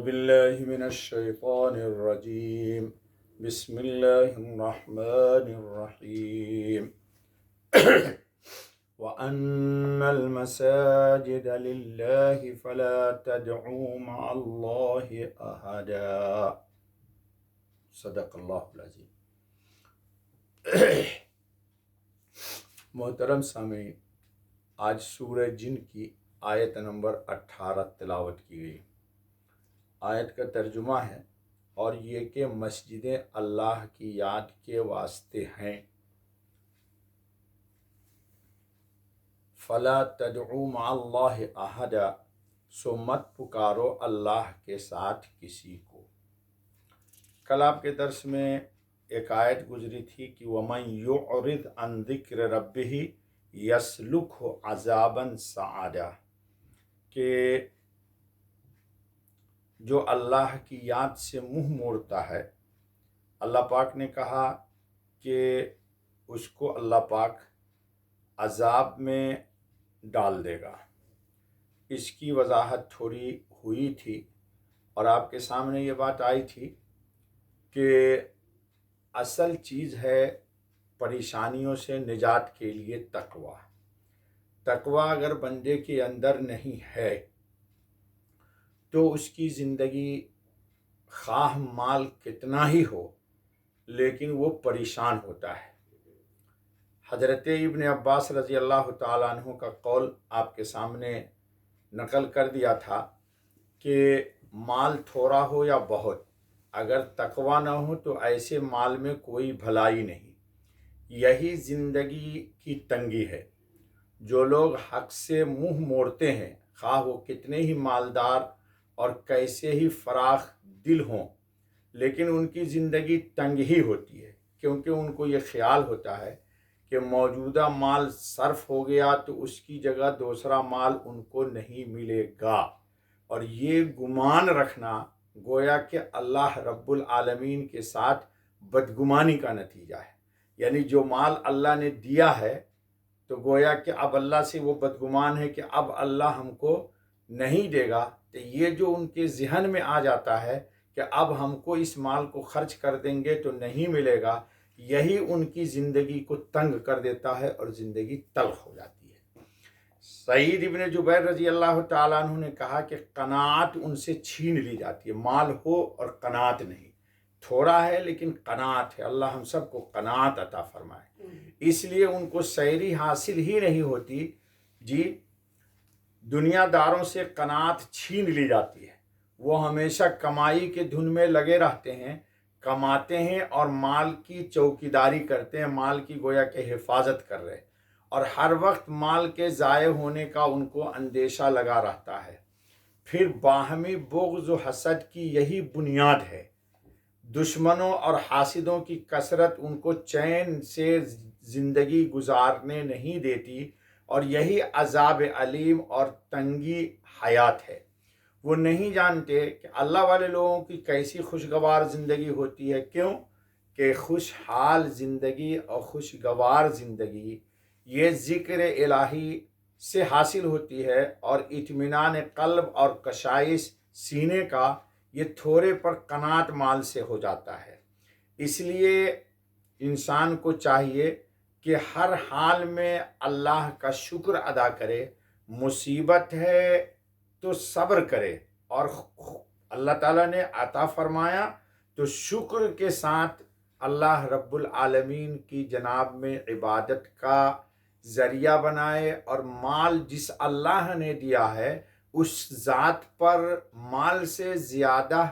باللہ من الشیطان الرجیم بسم اللہ الرحمن الرحیم وَأَنَّ الْمَسَاجِدَ لِلَّهِ فَلَا تَدْعُوا مَعَ اللَّهِ أَحَدًا صدق اللہ العظیم۔ محترم سامعین، آج سورہ جن کی آیت نمبر 18 تلاوت کی گئی۔ آیت کا ترجمہ ہے اور یہ کہ مسجدیں اللہ کی یاد کے واسطے ہیں۔ فلا تدعو مع اللہ احدا، سو مت پکارو اللہ کے ساتھ کسی کو۔ کل آپ کے درس میں ایک آیت گزری تھی کہ وَمَن يُعْرِضْ عَن ذِكْرِ رَبِّهِ يَسْلُكْهُ عَذَابًا صَعَدًا، کہ جو اللہ کی یاد سے منہ موڑتا ہے، اللہ پاک نے کہا کہ اس کو اللہ پاک عذاب میں ڈال دے گا۔ اس کی وضاحت تھوڑی ہوئی تھی اور آپ کے سامنے یہ بات آئی تھی کہ اصل چیز ہے پریشانیوں سے نجات کے لیے تقوی۔ تقوی اگر بندے کے اندر نہیں ہے تو اس کی زندگی خواہ مال کتنا ہی ہو لیکن وہ پریشان ہوتا ہے۔ حضرت ابن عباس رضی اللہ تعالیٰ عنہ کا قول آپ کے سامنے نقل کر دیا تھا کہ مال تھوڑا ہو یا بہت، اگر تقوی نہ ہو تو ایسے مال میں کوئی بھلائی نہیں۔ یہی زندگی کی تنگی ہے۔ جو لوگ حق سے منہ موڑتے ہیں، خواہ وہ کتنے ہی مالدار اور کیسے ہی فراخ دل ہوں، لیکن ان کی زندگی تنگ ہی ہوتی ہے، کیونکہ ان کو یہ خیال ہوتا ہے کہ موجودہ مال صرف ہو گیا تو اس کی جگہ دوسرا مال ان کو نہیں ملے گا، اور یہ گمان رکھنا گویا کہ اللہ رب العالمین کے ساتھ بدگمانی کا نتیجہ ہے۔ یعنی جو مال اللہ نے دیا ہے تو گویا کہ اب اللہ سے وہ بدگمان ہے کہ اب اللہ ہم کو نہیں دے گا، تو یہ جو ان کے ذہن میں آ جاتا ہے کہ اب ہم کو اس مال کو خرچ کر دیں گے تو نہیں ملے گا، یہی ان کی زندگی کو تنگ کر دیتا ہے اور زندگی تلخ ہو جاتی ہے۔ سعید ابن جبیر رضی اللہ تعالیٰ عنہ نے کہا کہ قناعت ان سے چھین لی جاتی ہے۔ مال ہو اور قناعت نہیں، تھوڑا ہے لیکن قناعت ہے۔ اللہ ہم سب کو قناعت عطا فرمائے۔ اس لیے ان کو سیری حاصل ہی نہیں ہوتی۔ دنیا داروں سے قناعت چھین لی جاتی ہے۔ وہ ہمیشہ کمائی کے دھن میں لگے رہتے ہیں، کماتے ہیں اور مال کی چوکیداری کرتے ہیں، مال کی گویا کہ حفاظت کر رہے، اور ہر وقت مال کے ضائع ہونے کا ان کو اندیشہ لگا رہتا ہے۔ پھر باہمی بغض و حسد کی یہی بنیاد ہے۔ دشمنوں اور حاسدوں کی کثرت ان کو چین سے زندگی گزارنے نہیں دیتی، اور یہی عذاب علیم اور تنگی حیات ہے۔ وہ نہیں جانتے کہ اللہ والے لوگوں کی کیسی خوشگوار زندگی ہوتی ہے۔ کیوں کہ خوشحال زندگی اور خوشگوار زندگی یہ ذکر الہی سے حاصل ہوتی ہے، اور اطمینان قلب اور کشائش سینے کا یہ تھوڑے پر قناعت مال سے ہو جاتا ہے۔ اس لیے انسان کو چاہیے کہ ہر حال میں اللہ کا شکر ادا کرے۔ مصیبت ہے تو صبر کرے، اور اللہ تعالیٰ نے عطا فرمایا تو شکر کے ساتھ اللہ رب العالمین کی جناب میں عبادت کا ذریعہ بنائے، اور مال جس اللہ نے دیا ہے اس ذات پر مال سے زیادہ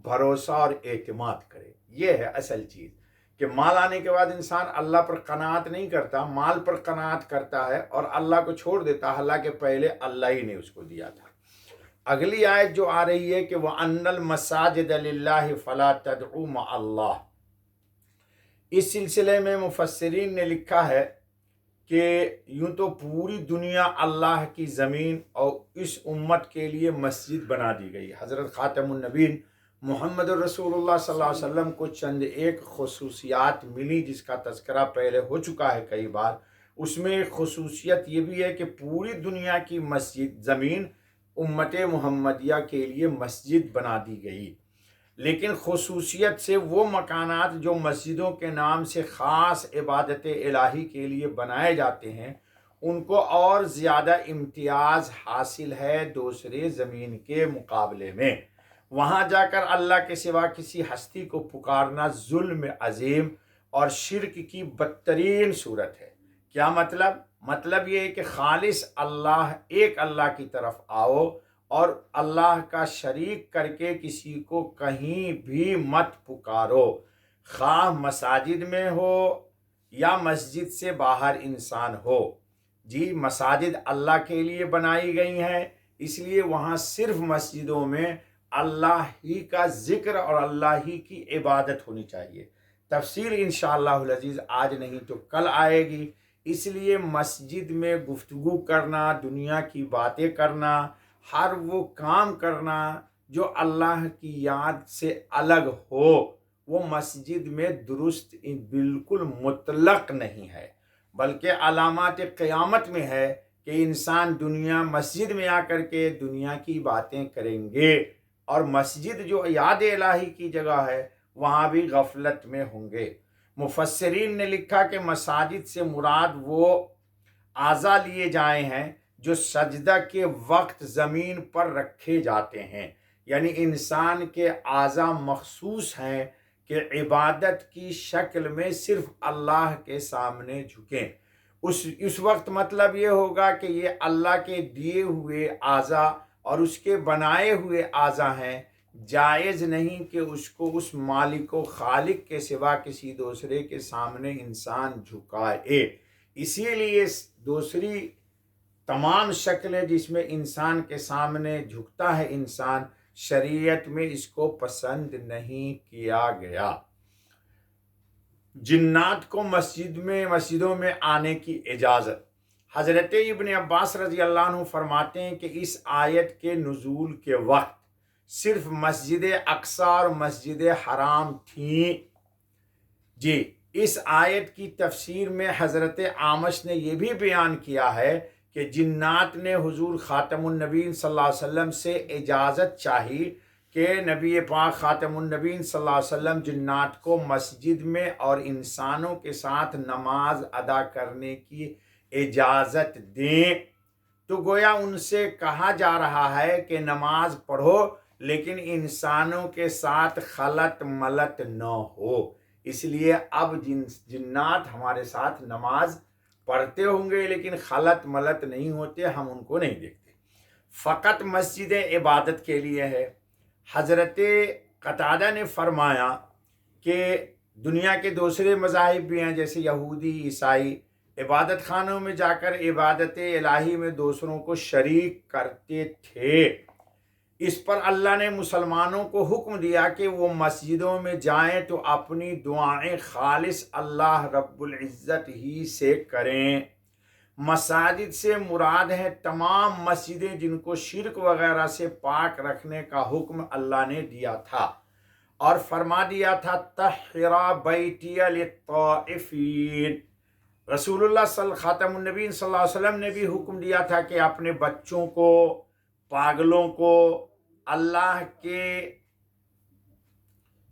بھروسہ اور اعتماد کرے۔ یہ ہے اصل چیز کہ مال آنے کے بعد انسان اللہ پر قناعت نہیں کرتا، مال پر قناعت کرتا ہے اور اللہ کو چھوڑ دیتا ہے، حالانکہ پہلے اللہ ہی نے اس کو دیا تھا۔ اگلی آیت جو آ رہی ہے کہ وَأَنَّ الْمَسَاجِدَ لِلَّهِ فَلَا تَدْعُوا مَعَ اللَّهِ، اس سلسلے میں مفسرین نے لکھا ہے کہ یوں تو پوری دنیا اللہ کی زمین اور اس امت کے لیے مسجد بنا دی گئی۔ حضرت خاتم النبیین محمد الرسول اللہ صلی اللہ علیہ وسلم کو چند ایک خصوصیات ملی جس کا تذکرہ پہلے ہو چکا ہے کئی بار۔ اس میں ایک خصوصیت یہ بھی ہے کہ پوری دنیا کی مسجد زمین امت محمدیہ کے لیے مسجد بنا دی گئی، لیکن خصوصیت سے وہ مکانات جو مسجدوں کے نام سے خاص عبادت الہی کے لیے بنائے جاتے ہیں ان کو اور زیادہ امتیاز حاصل ہے دوسرے زمین کے مقابلے میں۔ وہاں جا کر اللہ کے سوا کسی ہستی کو پکارنا ظلم عظیم اور شرک کی بدترین صورت ہے۔ کیا مطلب یہ ہے کہ خالص ایک اللہ کی طرف آؤ اور اللہ کا شریک کر کے کسی کو کہیں بھی مت پکارو، خواہ مساجد میں ہو یا مسجد سے باہر انسان ہو۔ جی، مساجد اللہ کے لیے بنائی گئی ہیں، اس لیے وہاں صرف مسجدوں میں اللہ ہی کا ذکر اور اللہ ہی کی عبادت ہونی چاہیے۔ تفصیل انشاءاللہ العزیز آج نہیں تو کل آئے گی، اس لیے مسجد میں گفتگو کرنا، دنیا کی باتیں کرنا، ہر وہ کام کرنا جو اللہ کی یاد سے الگ ہو، وہ مسجد میں درست بالکل مطلق نہیں ہے، بلکہ علامات قیامت میں ہے کہ انسان مسجد میں آ کر کے دنیا کی باتیں کریں گے، اور مسجد جو یاد الہی کی جگہ ہے وہاں بھی غفلت میں ہوں گے۔ مفسرین نے لکھا کہ مساجد سے مراد وہ اعضاء لیے جائے ہیں جو سجدہ کے وقت زمین پر رکھے جاتے ہیں، یعنی انسان کے اعضاء مخصوص ہیں کہ عبادت کی شکل میں صرف اللہ کے سامنے جھکیں۔ اس وقت مطلب یہ ہوگا کہ یہ اللہ کے دیے ہوئے اعضاء اور اس کے بنائے ہوئے اعضاء ہیں، جائز نہیں کہ اس کو اس مالک و خالق کے سوا کسی دوسرے کے سامنے انسان جھکائے۔ اسی لیے دوسری تمام شکلیں جس میں انسان کے سامنے جھکتا ہے انسان، شریعت میں اس کو پسند نہیں کیا گیا۔ جنات کو مسجدوں میں آنے کی اجازت۔ حضرت ابن عباس رضی اللہ عنہ فرماتے ہیں کہ اس آیت کے نزول کے وقت صرف مسجد اقصیٰ اور مسجد حرام تھیں۔ جی، اس آیت کی تفسیر میں حضرت اعمش نے یہ بھی بیان کیا ہے کہ جنات نے حضور خاتم النبیین صلی اللہ علیہ وسلم سے اجازت چاہی کہ نبی پاک خاتم النبیین صلی اللہ علیہ وسلم جنات کو مسجد میں اور انسانوں کے ساتھ نماز ادا کرنے کی اجازت دیں، تو گویا ان سے کہا جا رہا ہے کہ نماز پڑھو لیکن انسانوں کے ساتھ خلط ملط نہ ہو۔ اس لیے اب جنات ہمارے ساتھ نماز پڑھتے ہوں گے لیکن خلط ملط نہیں ہوتے، ہم ان کو نہیں دیکھتے، فقط مسجد عبادت کے لیے ہے۔ حضرت قتادہ نے فرمایا کہ دنیا کے دوسرے مذاہب بھی ہیں جیسے یہودی، عیسائی، عبادت خانوں میں جا کر عبادت الہی میں دوسروں کو شریک کرتے تھے۔ اس پر اللہ نے مسلمانوں کو حکم دیا کہ وہ مسجدوں میں جائیں تو اپنی دعائیں خالص اللہ رب العزت ہی سے کریں۔ مساجد سے مراد ہیں تمام مسجدیں جن کو شرک وغیرہ سے پاک رکھنے کا حکم اللہ نے دیا تھا، اور فرما دیا تھا طہرا بیتی للطائفین۔ رسول اللہ خاتم النبیین صلی اللہ علیہ وسلم نے بھی حکم دیا تھا کہ اپنے بچوں کو، پاگلوں کو، اللہ کے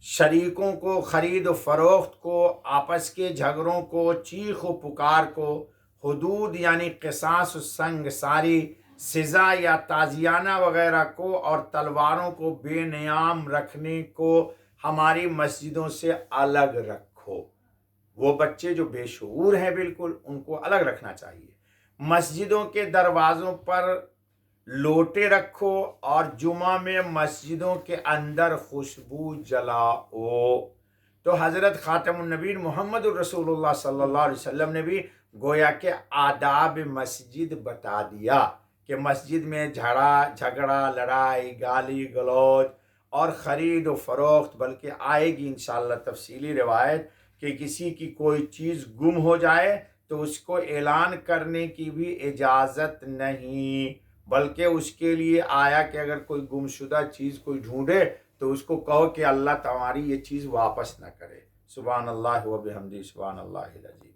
شریکوں کو، خرید و فروخت کو، آپس کے جھگڑوں کو، چیخ و پکار کو، حدود یعنی قصاص و سنگ ساری، سزا یا تازیانہ وغیرہ کو، اور تلواروں کو بے نیام رکھنے کو ہماری مسجدوں سے الگ رکھو۔ وہ بچے جو بے شعور ہیں بالکل، ان کو الگ رکھنا چاہیے۔ مسجدوں کے دروازوں پر لوٹے رکھو، اور جمعہ میں مسجدوں کے اندر خوشبو جلاؤ۔ تو حضرت خاتم النبیین محمد الرسول اللہ صلی اللہ علیہ وسلم نے بھی گویا کہ آداب مسجد بتا دیا کہ مسجد میں جھگڑا، لڑائی، گالی گلوچ اور خرید و فروخت، بلکہ آئے گی انشاءاللہ تفصیلی روایت کہ کسی کی کوئی چیز گم ہو جائے تو اس کو اعلان کرنے کی بھی اجازت نہیں، بلکہ اس کے لیے آیا کہ اگر کوئی گمشدہ چیز کوئی ڈھونڈے تو اس کو کہو کہ اللہ تمہاری یہ چیز واپس نہ کرے۔ سبحان اللہ و بحمدہ، سبحان اللہ العظیم۔